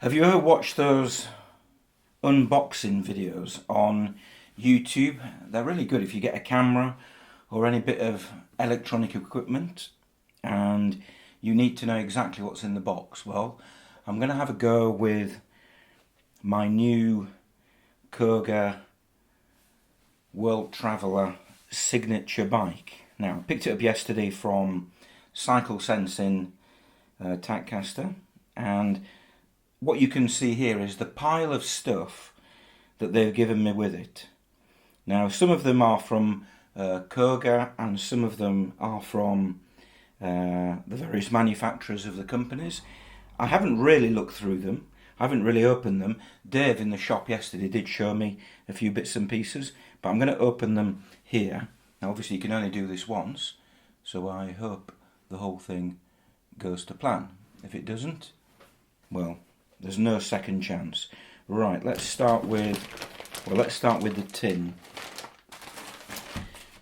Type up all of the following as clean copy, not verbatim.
Have you ever watched those unboxing videos on YouTube? They're really good if you get a camera or any bit of electronic equipment and you need to know exactly what's in the box. Well, I'm going to have a go with my new Koga WorldTraveller signature bike. Now, I picked it up yesterday from Cycle Sense in Tadcaster, and what you can see here is the pile of stuff that they've given me with it. Now, some of them are from Koga and some of them are from the various manufacturers of the companies. I haven't really looked through them. I haven't really opened them. Dave in the shop yesterday did show me a few bits and pieces, but I'm going to open them here. Now, obviously you can only do this once, so I hope the whole thing goes to plan. If it doesn't, well, there's no second chance. Right, let's start with the tin.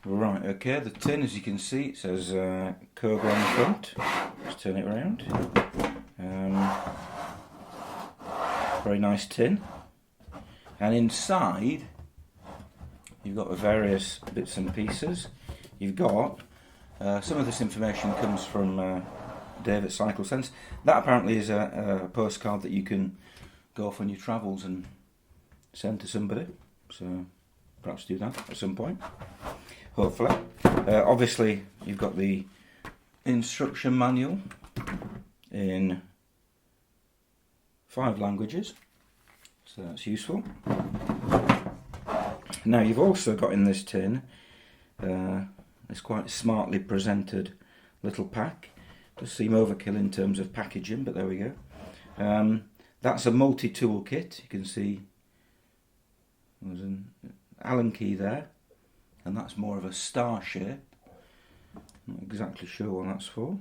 Right, okay, the tin, as you can see, it says Koga on the front. Let's turn it around. Very nice tin. And inside, you've got the various bits and pieces. You've got, some of this information comes from Dave at Cycle Sense. That apparently is a postcard that you can go off on your travels and send to somebody. So perhaps do that at some point, hopefully. Obviously you've got the instruction manual in 5 languages, so that's useful. Now you've also got in this tin this quite smartly presented little pack. Does seem overkill in terms of packaging, but there we go. That's a multi-tool kit. You can see there's an Allen key there, and that's more of a star shape. Not exactly sure what that's for.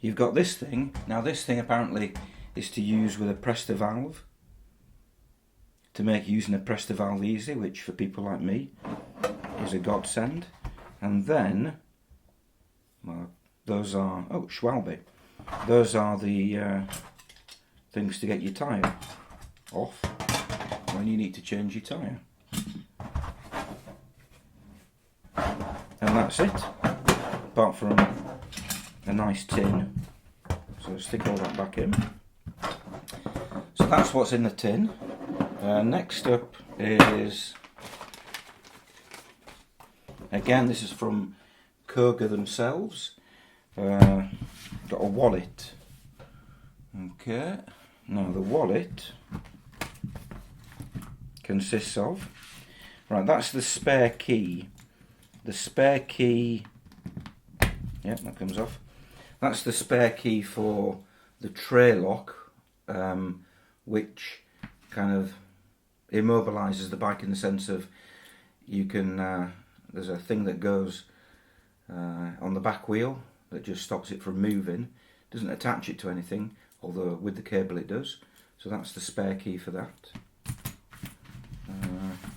You've got this thing. Now this thing apparently is to use with a Presta valve, to make using a Presta valve easy, which for people like me is a godsend. And then, well, those are, Schwalbe. Those are the things to get your tyre off when you need to change your tyre. And that's it, apart from a nice tin. So stick all that back in. So that's what's in the tin. Next up is, again, this is from Koga themselves. Got a wallet. Okay, now the wallet consists of, right, that's the spare key. The spare key, yeah, that comes off. That's the spare key for the tray lock, which kind of immobilises the bike in the sense of you can, there's a thing that goes on the back wheel that just stops it from moving. Doesn't attach it to anything, although with the cable it does. So that's the spare key for that.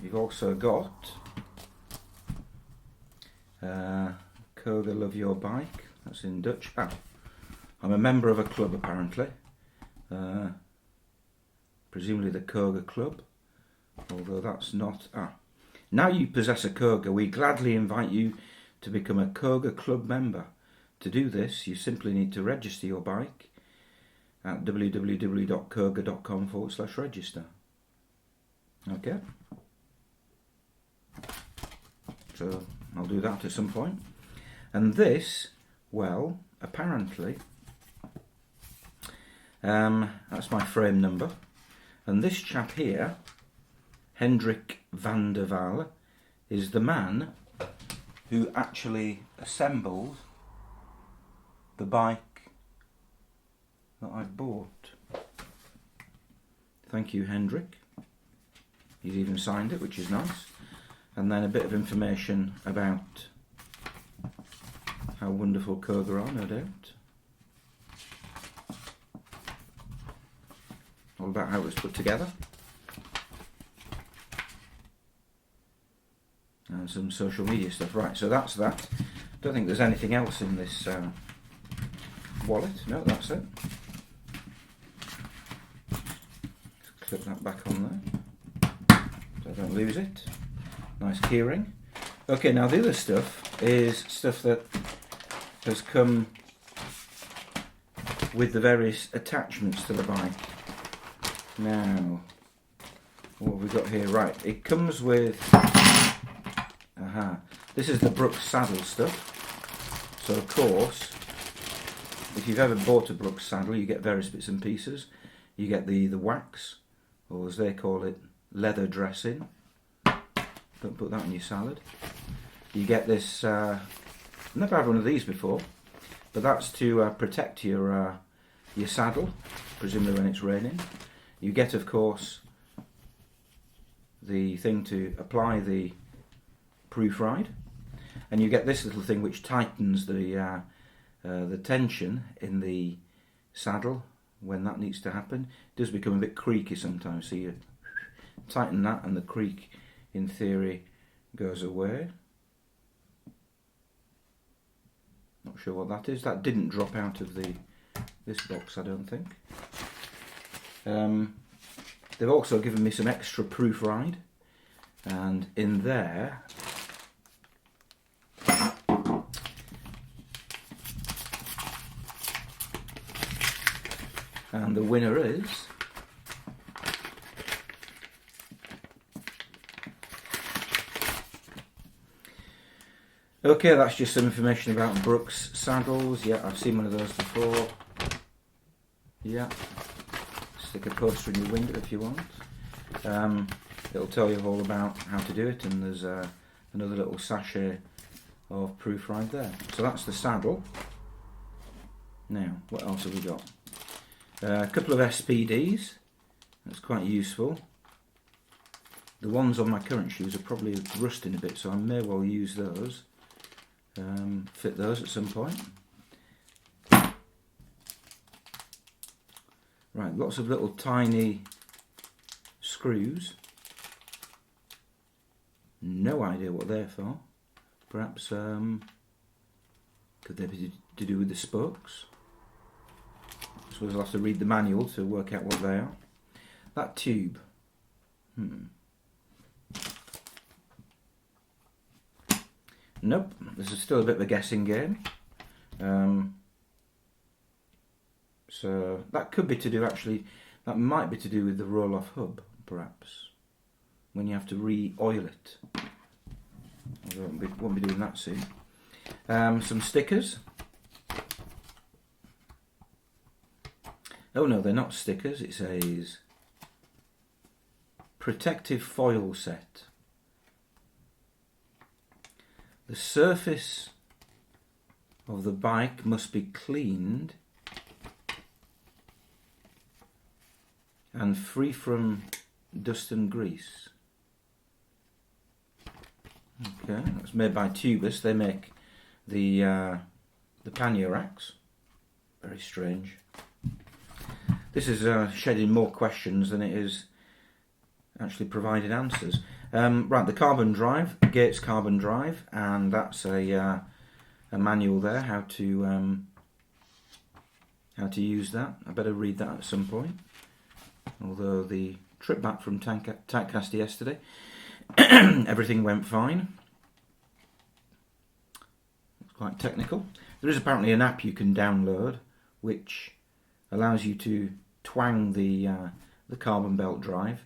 You've also got Koga Love Your Bike. That's in Dutch. I'm a member of a club apparently. Presumably the Koga Club, although that's not. Now you possess a Koga, we gladly invite you to become a Koga Club member. To do this, you simply need to register your bike at www.koga.com/register. Okay? So I'll do that at some point. And this, well, apparently, that's my frame number. And this chap here, Hendrik van der Waal, is the man who actually assembled the bike that I bought. Thank you, Hendrik. He's even signed it, which is nice. And then a bit of information about how wonderful Koga are, no doubt. All about how it was put together. And some social media stuff. Right, so that's that. Don't think there's anything else in this wallet. No, that's it. Clip that back on there so I don't lose it. Nice keyring. Okay, now the other stuff is stuff that has come with the various attachments to the bike. Now, what have we got here? Right, it comes with, this is the Brooks saddle stuff. So of course, if you've ever bought a Brooks saddle, you get various bits and pieces. You get the wax, or as they call it, leather dressing. Don't put that in your salad. You get this, I've never had one of these before, but that's to protect your saddle, presumably when it's raining. You get, of course, the thing to apply the proof ride, and you get this little thing which tightens the tension in the saddle when that needs to happen. It does become a bit creaky sometimes, so you tighten that and the creak, in theory, goes away. Not sure what that is. That didn't drop out of this box, I don't think. They've also given me some extra proof ride, and in there and the winner is okay, that's just some information about Brooks saddles. Yeah, I've seen one of those before. Yeah, stick a poster in your window if you want. It'll tell you all about how to do it, and there's another little sachet of proof right there. So that's the saddle. Now, what else have we got? A couple of SPDs. That's quite useful. The ones on my current shoes are probably rusting a bit, so I may well use those. Fit those at some point. Right, lots of little tiny screws. No idea what they're for. Perhaps could they be to do with the spokes? I suppose I'll have to read the manual to work out what they are. That tube. Nope, this is still a bit of a guessing game. So that could be to do, actually, that might be to do with the Rohloff hub, perhaps, when you have to re-oil it. I won't be doing that soon. Some stickers. Oh no, they're not stickers. It says protective foil set. The surface of the bike must be cleaned and free from dust and grease. Okay, that's made by Tubus. They make the pannier racks. Very strange. This is shedding more questions than it is actually providing answers. Right, the carbon drive, Gates carbon drive, and that's a manual there how to use that. I better read that at some point. Although the trip back from Taccaster yesterday, everything went fine. It's quite technical. There is apparently an app you can download which allows you to twang the carbon belt drive,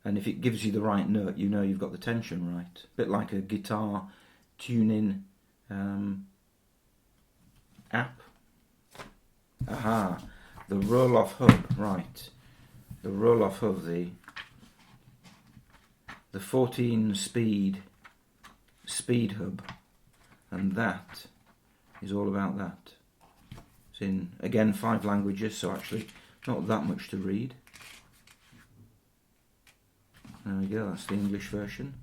and if it gives you the right note, you know you've got the tension right. A bit like a guitar tuning app. Aha, the Rohloff hub, right. The Rohloff hub, the 14 speed hub, and that is all about that. It's in, again, 5 languages, so actually not that much to read. There we go, that's the English version.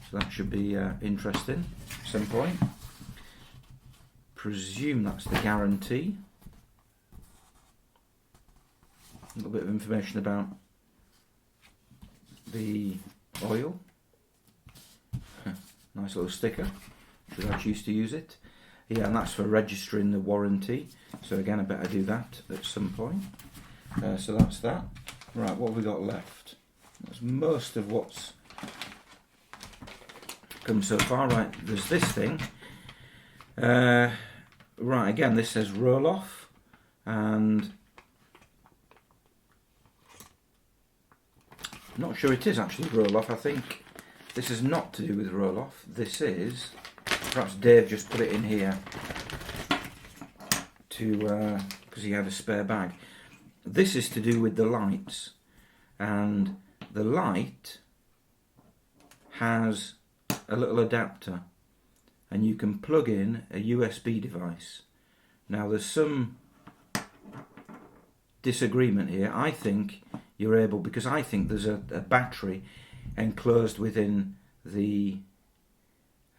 So that should be interesting at some point. Presume that's the guarantee. A little bit of information about the oil. Nice little sticker, should I choose to use it. Yeah, and that's for registering the warranty. So again, I better do that at some point. So that's that. Right, what have we got left? That's most of what's come so far. Right, there's this thing. Right, again, this says Rohloff, and I'm not sure it is actually Rohloff. I think this is not to do with Rohloff. This is, perhaps Dave just put it in here to because he had a spare bag. This is to do with the lights, and the light has a little adapter, and you can plug in a USB device. Now there's some disagreement here. I think you're able, because I think there's a battery enclosed within the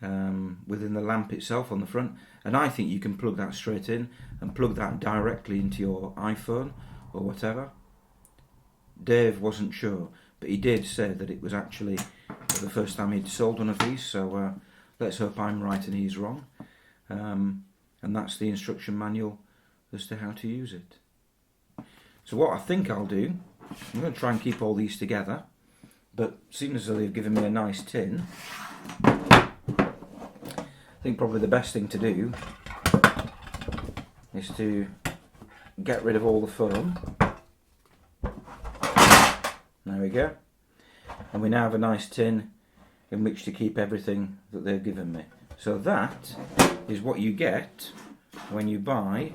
lamp itself on the front, and I think you can plug that straight in and plug that directly into your iPhone or whatever. Dave wasn't sure, but he did say that it was actually the first time he'd sold one of these, so let's hope I'm right and he's wrong. And that's the instruction manual as to how to use it. So what I think I'll do, I'm going to try and keep all these together, but seeing as though they've given me a nice tin, I think probably the best thing to do is to get rid of all the foam. There we go. And we now have a nice tin in which to keep everything that they've given me. So that is what you get when you buy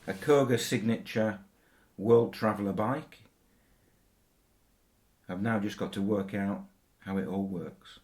a Koga signature WorldTraveller bike. I've now just got to work out how it all works.